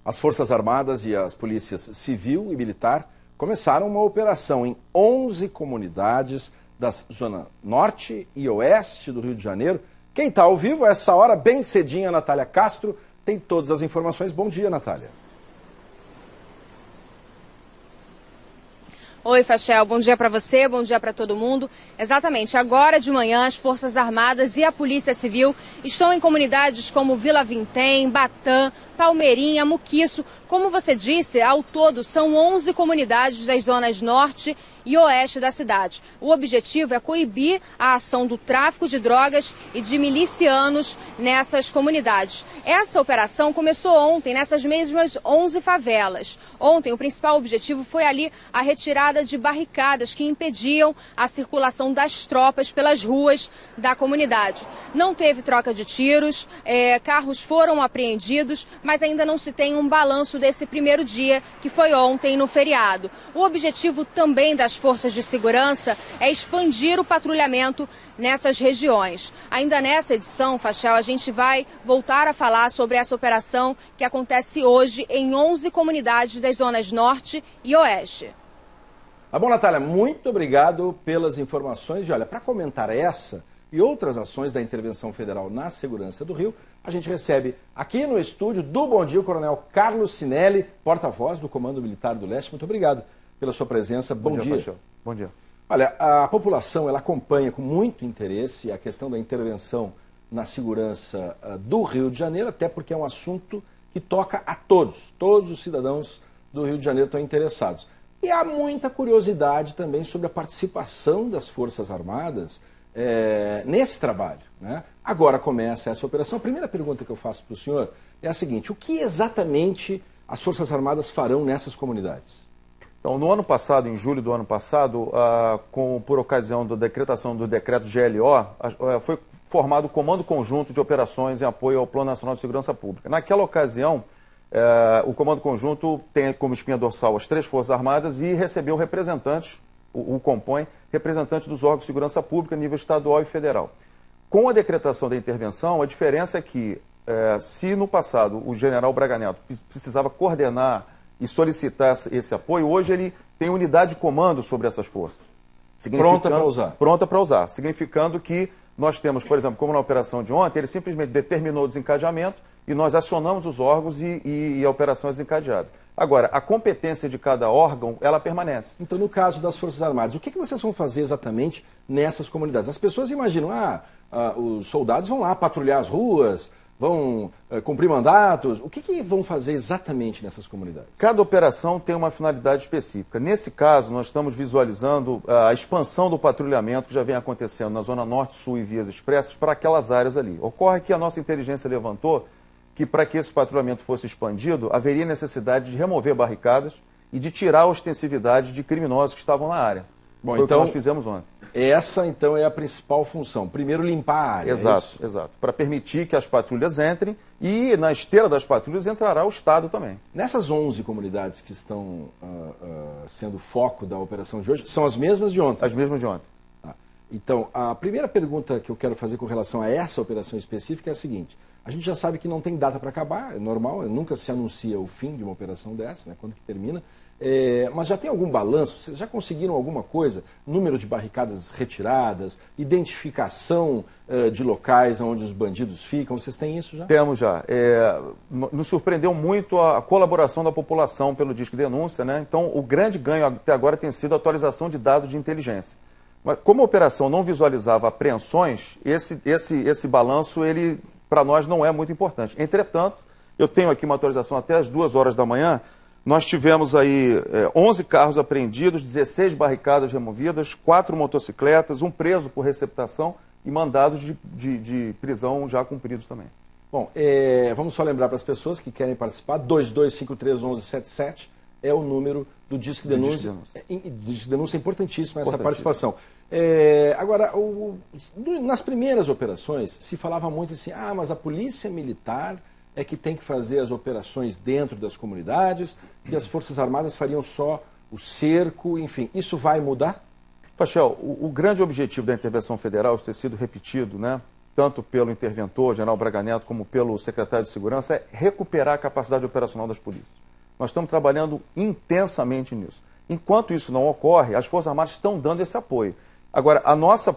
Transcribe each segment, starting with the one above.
As Forças Armadas e as polícias civil e militar começaram uma operação em 11 comunidades das zonas norte e oeste do Rio de Janeiro. Quem está ao vivo, a essa hora, bem cedinho, a Natália Castro, tem todas as informações. Bom dia, Natália. Oi, Fachel, bom dia para você, bom dia para todo mundo. Exatamente, agora de manhã as Forças Armadas e a Polícia Civil estão em comunidades como Vila Vintém, Batã, Palmeirinha, Muquiço. Como você disse, ao todo são 11 comunidades das zonas norte e oeste da cidade. O objetivo é coibir a ação do tráfico de drogas e de milicianos nessas comunidades. Essa operação começou ontem nessas mesmas 11 favelas. Ontem o principal objetivo foi ali a retirada de barricadas que impediam a circulação das tropas pelas ruas da comunidade. Não teve troca de tiros, carros foram apreendidos, mas ainda não se tem um balanço desse primeiro dia, que foi ontem no feriado. O objetivo também das forças de segurança é expandir o patrulhamento nessas regiões. Ainda nessa edição, Fachel, a gente vai voltar a falar sobre essa operação que acontece hoje em 11 comunidades das zonas norte e oeste. Tá bom, Natália, muito obrigado pelas informações. E olha, para comentar essa e outras ações da intervenção federal na segurança do Rio, a gente recebe aqui no estúdio do Bom Dia o Coronel Carlos Cinelli, porta-voz do Comando Militar do Leste. Muito obrigado pela sua presença. Bom dia. Paixão. Bom dia. Olha, a população ela acompanha com muito interesse a questão da intervenção na segurança do Rio de Janeiro, até porque é um assunto que toca a todos. Todos os cidadãos do Rio de Janeiro estão interessados. E há muita curiosidade também sobre a participação das Forças Armadas nesse trabalho, né? Agora começa essa operação. A primeira pergunta que eu faço para o senhor é a seguinte: o que exatamente as Forças Armadas farão nessas comunidades? Então, no ano passado, em julho do ano passado, por ocasião da decretação do decreto GLO, foi formado o Comando Conjunto de Operações em Apoio ao Plano Nacional de Segurança Pública. Naquela ocasião, o Comando Conjunto tem como espinha dorsal as 3 Forças Armadas e recebeu representantes, compõe representantes dos órgãos de segurança pública a nível estadual e federal. Com a decretação da intervenção, a diferença é que, se no passado o general Braga Neto precisava coordenar e solicitar esse apoio, hoje ele tem unidade de comando sobre essas forças. Pronta para usar. Pronta para usar, significando que nós temos, por exemplo, como na operação de ontem, ele simplesmente determinou o desencadeamento e nós acionamos os órgãos e a operação é desencadeada. Agora, a competência de cada órgão, ela permanece. Então, no caso das Forças Armadas, o que vocês vão fazer exatamente nessas comunidades? As pessoas imaginam, os soldados vão lá patrulhar as ruas, vão cumprir mandatos. O que vão fazer exatamente nessas comunidades? Cada operação tem uma finalidade específica. Nesse caso, nós estamos visualizando a expansão do patrulhamento que já vem acontecendo na Zona Norte, Sul e Vias Expressas para aquelas áreas ali. Ocorre que a nossa inteligência levantou que para que esse patrulhamento fosse expandido, haveria necessidade de remover barricadas e de tirar a ostensividade de criminosos que estavam na área. Bom, foi então, o que nós fizemos ontem. Essa, então, é a principal função. Primeiro, limpar a área. Exato, exato. Para permitir que as patrulhas entrem e na esteira das patrulhas entrará o Estado também. Nessas 11 comunidades que estão sendo foco da operação de hoje, são as mesmas de ontem? As mesmas de ontem. Então, a primeira pergunta que eu quero fazer com relação a essa operação específica é a seguinte: a gente já sabe que não tem data para acabar, é normal, nunca se anuncia o fim de uma operação dessa, né, quando que termina. Mas já tem algum balanço? Vocês já conseguiram alguma coisa? Número de barricadas retiradas, identificação de locais onde os bandidos ficam? Vocês têm isso já? Temos já. Nos surpreendeu muito a colaboração da população pelo Disque Denúncia, né? Então, o grande ganho até agora tem sido a atualização de dados de inteligência. Mas como a operação não visualizava apreensões, esse balanço, ele, para nós, não é muito importante. Entretanto, eu tenho aqui uma atualização até as 2 horas da manhã. Nós tivemos aí 11 carros apreendidos, 16 barricadas removidas, 4 motocicletas, um preso por receptação e mandados de prisão já cumpridos também. Bom, vamos só lembrar para as pessoas que querem participar, 22531177 é o número do Disque Denúncia. Disque Denúncia é importantíssima essa participação. Agora, nas primeiras operações, se falava muito assim, mas a Polícia Militar é que tem que fazer as operações dentro das comunidades e as Forças Armadas fariam só o cerco, enfim. Isso vai mudar? Fachel, o grande objetivo da intervenção federal, isso ter sido repetido, né, tanto pelo interventor, general Braga Neto, como pelo secretário de Segurança, é recuperar a capacidade operacional das polícias. Nós estamos trabalhando intensamente nisso. Enquanto isso não ocorre, as Forças Armadas estão dando esse apoio. Agora, a nossa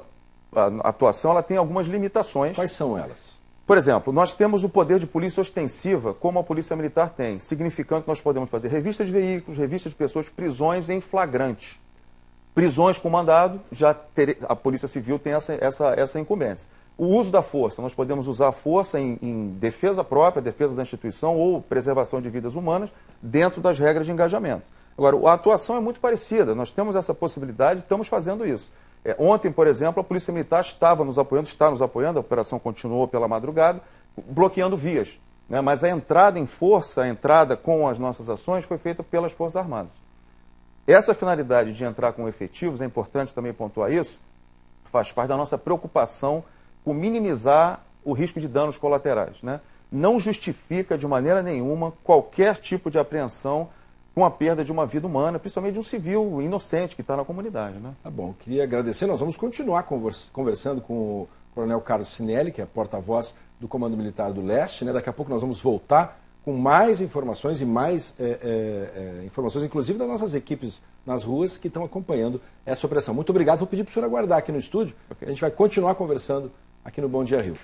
atuação ela tem algumas limitações. Quais são elas? Por exemplo, nós temos o poder de polícia ostensiva, como a Polícia Militar tem, significando que nós podemos fazer revista de veículos, revista de pessoas, prisões em flagrante. Prisões com mandado, a Polícia Civil tem essa incumbência. O uso da força, nós podemos usar a força em defesa própria, defesa da instituição ou preservação de vidas humanas, dentro das regras de engajamento. Agora, a atuação é muito parecida, nós temos essa possibilidade e estamos fazendo isso. Ontem, por exemplo, a Polícia Militar está nos apoiando, a operação continuou pela madrugada, bloqueando vias. Né? Mas a entrada em força, a entrada com as nossas ações foi feita pelas Forças Armadas. Essa finalidade de entrar com efetivos, é importante também pontuar isso, faz parte da nossa preocupação com minimizar o risco de danos colaterais. Né? Não justifica de maneira nenhuma qualquer tipo de apreensão com a perda de uma vida humana, principalmente de um civil inocente que está na comunidade. Né? Tá bom, queria agradecer. Nós vamos continuar conversando com o Coronel Carlos Cinelli, que é porta-voz do Comando Militar do Leste. Né? Daqui a pouco nós vamos voltar com mais informações e mais informações, inclusive das nossas equipes nas ruas que estão acompanhando essa operação. Muito obrigado. Vou pedir para o senhor aguardar aqui no estúdio. Okay. A gente vai continuar conversando aqui no Bom Dia Rio.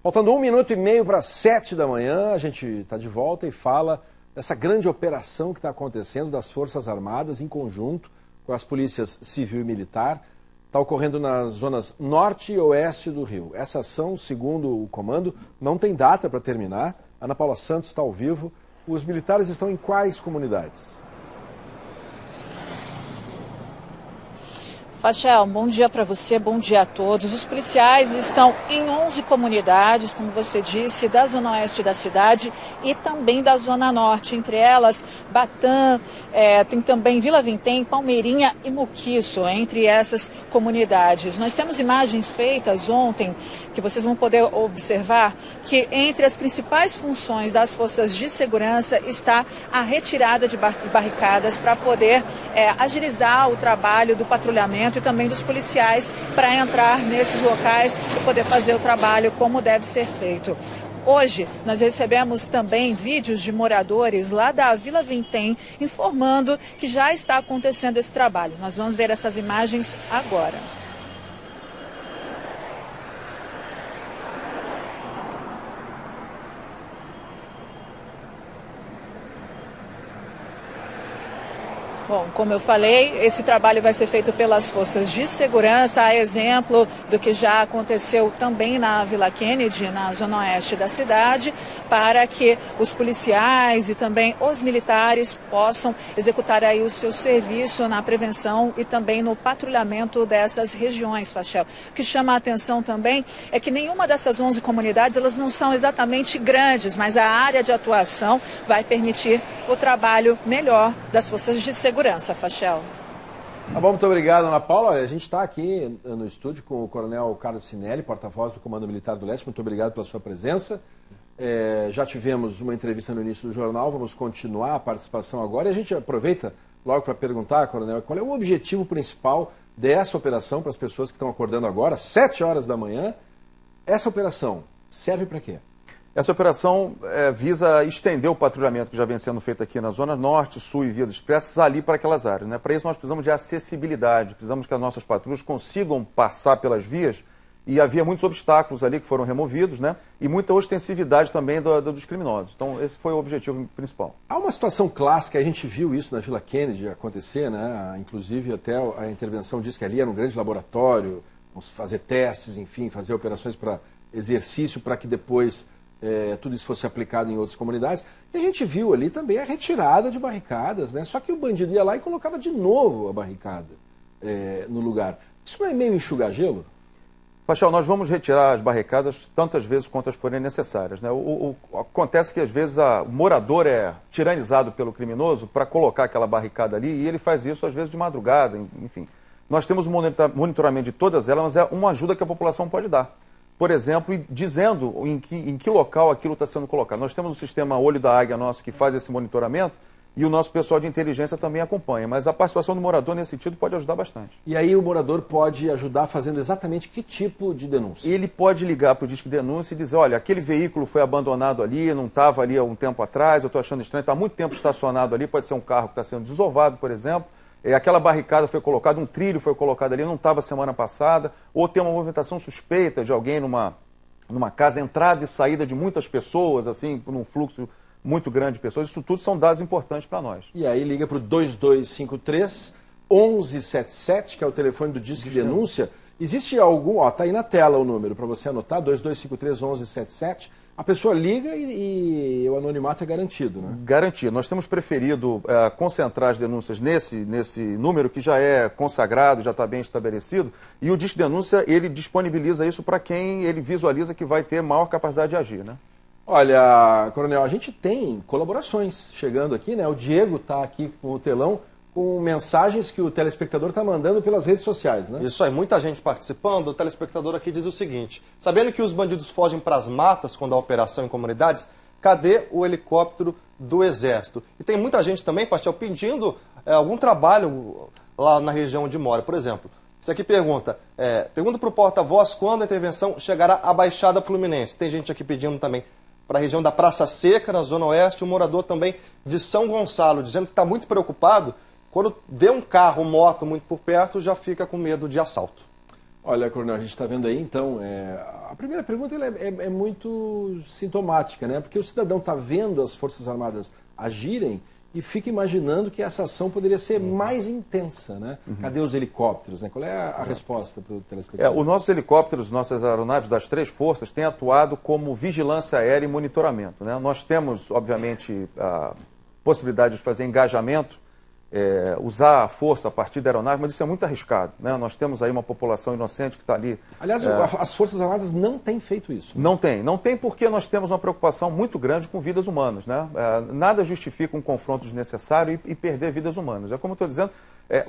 Faltando 1 minuto e meio para 7 da manhã, a gente está de volta e fala dessa grande operação que está acontecendo das Forças Armadas em conjunto com as polícias civil e militar. Está ocorrendo nas zonas norte e oeste do Rio. Essa ação, segundo o comando, não tem data para terminar. Ana Paula Santos está ao vivo. Os militares estão em quais comunidades? Fachel, bom dia para você, bom dia a todos. Os policiais estão em 11 comunidades, como você disse, da zona oeste da cidade e também da zona norte, entre elas Batã, tem também Vila Vintém, Palmeirinha e Muquiço, entre essas comunidades. Nós temos imagens feitas ontem, que vocês vão poder observar, que entre as principais funções das forças de segurança está a retirada de barricadas para poder agilizar o trabalho do patrulhamento e também dos policiais para entrar nesses locais e poder fazer o trabalho como deve ser feito. Hoje, nós recebemos também vídeos de moradores lá da Vila Vintém informando que já está acontecendo esse trabalho. Nós vamos ver essas imagens agora. Bom, como eu falei, esse trabalho vai ser feito pelas forças de segurança, a exemplo do que já aconteceu também na Vila Kennedy, na zona oeste da cidade, para que os policiais e também os militares possam executar aí o seu serviço na prevenção e também no patrulhamento dessas regiões, Fachel. O que chama a atenção também é que nenhuma dessas 11 comunidades, elas não são exatamente grandes, mas a área de atuação vai permitir o trabalho melhor das forças de segurança. Fachel. Tá bom, muito obrigado, Ana Paula. A gente está aqui no estúdio com o Coronel Carlos Cinelli, porta-voz do Comando Militar do Leste. Muito obrigado pela sua presença. Já tivemos uma entrevista no início do jornal, vamos continuar a participação agora. E a gente aproveita logo para perguntar, Coronel, qual é o objetivo principal dessa operação para as pessoas que estão acordando agora, 7 horas da manhã. Essa operação serve para quê? Essa operação visa estender o patrulhamento que já vem sendo feito aqui na Zona Norte, Sul e Vias Expressas ali para aquelas áreas. Né? Para isso nós precisamos de acessibilidade, precisamos que as nossas patrulhas consigam passar pelas vias e havia muitos obstáculos ali que foram removidos, né? E muita ostensividade também dos criminosos. Então esse foi o objetivo principal. Há uma situação clássica, a gente viu isso na Vila Kennedy acontecer, né? Inclusive até a intervenção disse que ali era um grande laboratório, vamos fazer testes, enfim, fazer operações para exercício para que depois tudo isso fosse aplicado em outras comunidades. E a gente viu ali também a retirada de barricadas, né? Só que o bandido ia lá e colocava de novo a barricada no lugar. Isso não é meio enxugar gelo? Fachel, nós vamos retirar as barricadas tantas vezes quantas forem necessárias. Né? Acontece que às vezes o morador é tiranizado pelo criminoso para colocar aquela barricada ali e ele faz isso às vezes de madrugada, enfim. Nós temos um monitoramento de todas elas, mas é uma ajuda que a população pode dar. Por exemplo, dizendo em que local aquilo está sendo colocado. Nós temos um sistema Olho da Águia nosso que faz esse monitoramento e o nosso pessoal de inteligência também acompanha. Mas a participação do morador nesse sentido pode ajudar bastante. E aí o morador pode ajudar fazendo exatamente que tipo de denúncia? Ele pode ligar para o Disque Denúncia e dizer, olha, aquele veículo foi abandonado ali, não estava ali há um tempo atrás, eu estou achando estranho, está há muito tempo estacionado ali, pode ser um carro que está sendo desovado, por exemplo. Aquela barricada foi colocada, um trilho foi colocado ali, não estava semana passada, ou tem uma movimentação suspeita de alguém numa casa, entrada e saída de muitas pessoas, assim, por um fluxo muito grande de pessoas. Isso tudo são dados importantes para nós. E aí liga para o 2253-1177, que é o telefone do Disque Denúncia. Existe algum, está aí na tela o número para você anotar, 2253-1177. A pessoa liga e o anonimato é garantido, né? Garantido. Nós temos preferido concentrar as denúncias nesse número que já é consagrado, já está bem estabelecido, e o Disque Denúncia, ele disponibiliza isso para quem ele visualiza que vai ter maior capacidade de agir, né? Olha, Coronel, a gente tem colaborações chegando aqui, né? O Diego está aqui com o telão, com mensagens que o telespectador está mandando pelas redes sociais, né? Isso aí, muita gente participando. O telespectador aqui diz o seguinte: sabendo que os bandidos fogem para as matas quando há operação em comunidades, cadê o helicóptero do Exército? E tem muita gente também, Fatiel, pedindo algum trabalho lá na região onde mora. Por exemplo, isso aqui pergunta para o porta-voz quando a intervenção chegará à Baixada Fluminense. Tem gente aqui pedindo também para a região da Praça Seca, na Zona Oeste, um morador também de São Gonçalo, dizendo que está muito preocupado. Quando vê um carro, moto muito por perto, já fica com medo de assalto. Olha, Coronel, a gente está vendo aí, então, a primeira pergunta é muito sintomática, né? Porque o cidadão está vendo as Forças Armadas agirem e fica imaginando que essa ação poderia ser mais intensa, né? Cadê os helicópteros, né? Qual é a resposta para o telespectador? Os nossos helicópteros, nossas aeronaves das três forças, têm atuado como vigilância aérea e monitoramento, né? Nós temos, obviamente, a possibilidade de fazer engajamento, usar a força a partir da aeronave, mas isso é muito arriscado, né? Nós temos aí uma população inocente que está ali... Aliás, as Forças Armadas não têm feito isso. Não tem porque nós temos uma preocupação muito grande com vidas humanas, né? Nada justifica um confronto desnecessário e perder vidas humanas. É como eu estou dizendo,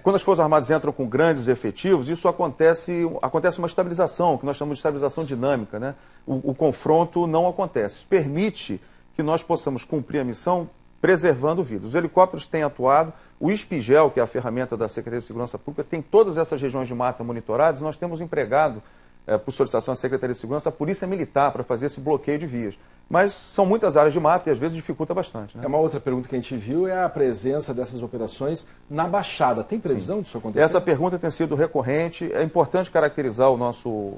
quando as Forças Armadas entram com grandes efetivos, isso acontece uma estabilização, que nós chamamos de estabilização dinâmica, né? O confronto não acontece. Isso permite que nós possamos cumprir a missão preservando vidas. Os helicópteros têm atuado, o ISPGEL, que é a ferramenta da Secretaria de Segurança Pública, tem todas essas regiões de mata monitoradas, e nós temos empregado, por solicitação da Secretaria de Segurança, a Polícia Militar para fazer esse bloqueio de vias. Mas são muitas áreas de mata e às vezes dificulta bastante, né? Uma outra pergunta que a gente viu é a presença dessas operações na Baixada. Tem previsão disso acontecer? Essa pergunta tem sido recorrente. É importante caracterizar o nosso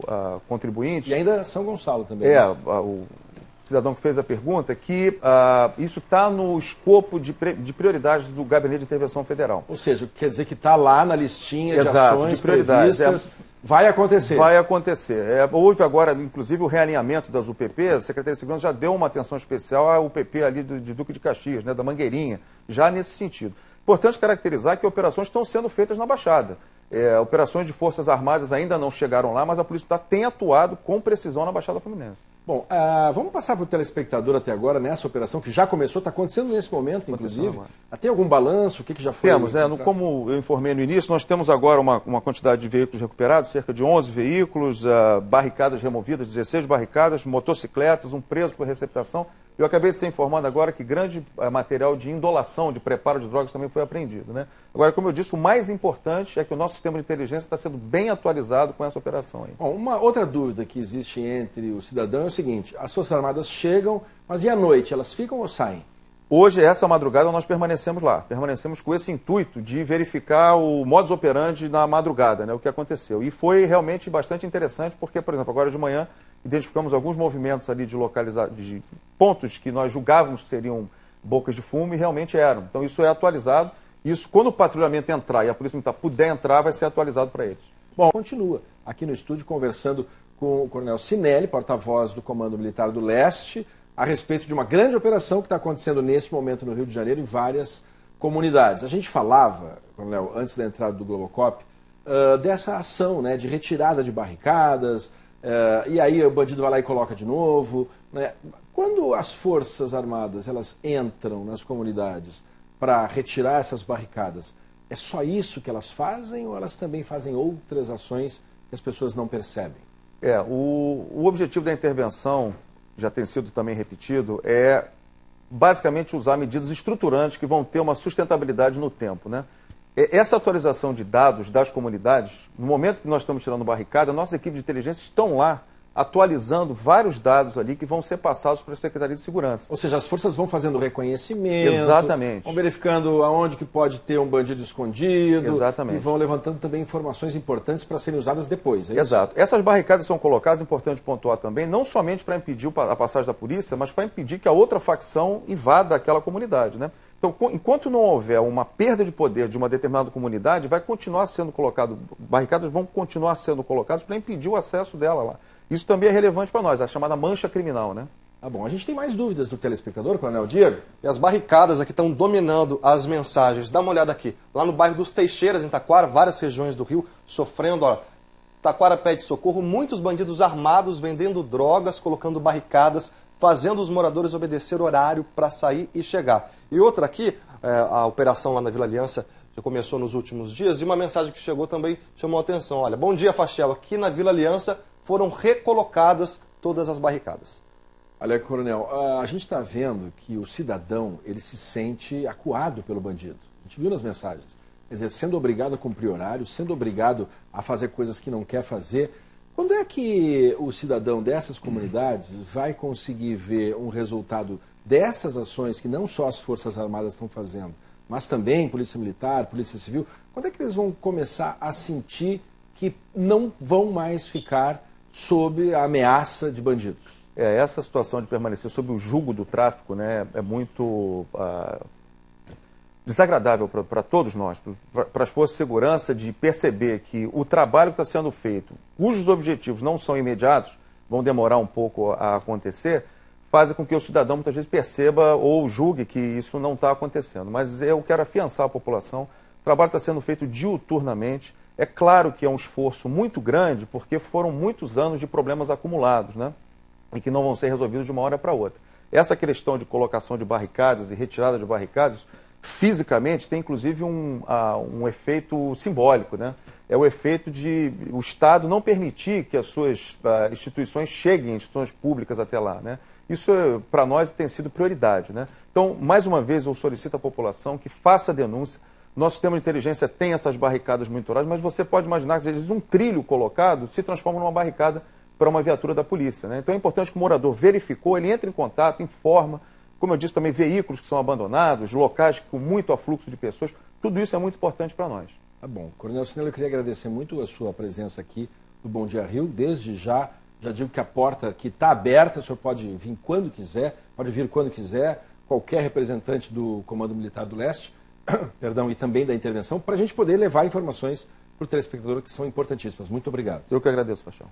contribuinte. E ainda São Gonçalo também. O cidadão que fez a pergunta, que isso está no escopo de prioridades do Gabinete de Intervenção Federal. Ou seja, quer dizer que está lá na listinha de Exato, ações de prioridades. Previstas. Vai acontecer. Vai acontecer. Houve agora, inclusive, o realinhamento das UPP. A Secretaria de Segurança já deu uma atenção especial à UPP ali de Duque de Caxias, né, da Mangueirinha, já nesse sentido. Importante caracterizar que operações estão sendo feitas na Baixada. Operações de Forças Armadas ainda não chegaram lá, mas a Polícia Militar tem atuado com precisão na Baixada Fluminense. Bom, vamos passar para o telespectador até agora nessa operação que já começou, está acontecendo nesse momento, inclusive. Tem algum balanço? O que já foi? Temos, como eu informei no início, nós temos agora uma quantidade de veículos recuperados, cerca de 11 veículos, barricadas removidas, 16 barricadas, motocicletas, um preso por receptação. Eu acabei de ser informado agora que grande material de indolação, de preparo de drogas também foi apreendido, né? Agora, como eu disse, o mais importante é que o nosso sistema de inteligência está sendo bem atualizado com essa operação aí. Bom, uma outra dúvida que existe entre o cidadão é o seguinte: as Forças Armadas chegam, mas e à noite? Elas ficam ou saem? Hoje, essa madrugada, nós permanecemos lá. Permanecemos com esse intuito de verificar o modus operandi na madrugada, né, o que aconteceu. E foi realmente bastante interessante, porque, por exemplo, agora de manhã, identificamos alguns movimentos ali de pontos que nós julgávamos que seriam bocas de fumo e realmente eram. Então, isso é atualizado. Isso, quando o patrulhamento entrar e a Polícia Militar puder entrar, vai ser atualizado para eles. Bom, continua aqui no estúdio conversando com o Coronel Cinelli, porta-voz do Comando Militar do Leste, a respeito de uma grande operação que está acontecendo nesse momento no Rio de Janeiro em várias comunidades. A gente falava, Coronel, antes da entrada do Globocop, dessa ação, né, de retirada de barricadas, e aí o bandido vai lá e coloca de novo, né? Quando as Forças Armadas elas entram nas comunidades para retirar essas barricadas, é só isso que elas fazem ou elas também fazem outras ações que as pessoas não percebem? O objetivo da intervenção, já tem sido também repetido, é basicamente usar medidas estruturantes que vão ter uma sustentabilidade no tempo, né? Essa atualização de dados das comunidades, no momento que nós estamos tirando barricada, nossas equipes de inteligência estão lá atualizando vários dados ali que vão ser passados para a Secretaria de Segurança. Ou seja, as forças vão fazendo reconhecimento, exatamente, vão verificando aonde que pode ter um bandido escondido, exatamente, e vão levantando também informações importantes para serem usadas depois. É exato. Isso? Essas barricadas são colocadas, importante pontuar também, não somente para impedir a passagem da polícia, mas para impedir que a outra facção invada aquela comunidade, né? Então, enquanto não houver uma perda de poder de uma determinada comunidade, vai continuar sendo colocado, barricadas vão continuar sendo colocadas para impedir o acesso dela lá. Isso também é relevante para nós, a chamada mancha criminal, né? Tá bom, a gente tem mais dúvidas do telespectador, Coronel Diego? E as barricadas aqui estão dominando as mensagens. Dá uma olhada aqui. Lá no bairro dos Teixeiras, em Taquara, várias regiões do Rio sofrendo. Ó, Taquara pede socorro, muitos bandidos armados vendendo drogas, colocando barricadas, fazendo os moradores obedecer horário para sair e chegar. E outra aqui, a operação lá na Vila Aliança já começou nos últimos dias, e uma mensagem que chegou também chamou a atenção. Olha, bom dia, Fachel, aqui na Vila Aliança foram recolocadas todas as barricadas. Olha, Coronel, a gente está vendo que o cidadão ele se sente acuado pelo bandido. A gente viu nas mensagens. Quer dizer, sendo obrigado a cumprir horário, sendo obrigado a fazer coisas que não quer fazer. Quando é que o cidadão dessas comunidades vai conseguir ver um resultado dessas ações que não só as Forças Armadas estão fazendo, mas também Polícia Militar, Polícia Civil? Quando é que eles vão começar a sentir que não vão mais ficar sob a ameaça de bandidos? Essa situação de permanecer sob o jugo do tráfico, né, é muito desagradável para todos nós, para as forças de segurança, de perceber que o trabalho que está sendo feito, cujos objetivos não são imediatos, vão demorar um pouco a acontecer, fazem com que o cidadão muitas vezes perceba ou julgue que isso não está acontecendo. Mas eu quero afiançar a população, o trabalho está sendo feito diuturnamente. É claro que é um esforço muito grande, porque foram muitos anos de problemas acumulados, né? E que não vão ser resolvidos de uma hora para outra. Essa questão de colocação de barricadas e retirada de barricadas, fisicamente, tem inclusive um efeito simbólico, né? É o efeito de o Estado não permitir que as suas instituições cheguem, instituições públicas até lá, né? Isso, para nós, tem sido prioridade, né? Então, mais uma vez, eu solicito à população que faça a denúncia. Nosso sistema de inteligência tem essas barricadas monitoradas, mas você pode imaginar que, às vezes, um trilho colocado se transforma numa barricada para uma viatura da polícia, né? Então é importante que o morador verificou, ele entre em contato, informa, como eu disse também, veículos que são abandonados, locais com muito afluxo de pessoas, tudo isso é muito importante para nós. Tá bom. Coronel Cinello, eu queria agradecer muito a sua presença aqui no Bom Dia Rio. Desde já digo que a porta aqui está aberta, o senhor pode vir quando quiser, pode vir quando quiser, qualquer representante do Comando Militar do Leste, perdão, e também da intervenção, para a gente poder levar informações para o telespectador que são importantíssimas. Muito obrigado. Eu que agradeço, Paixão.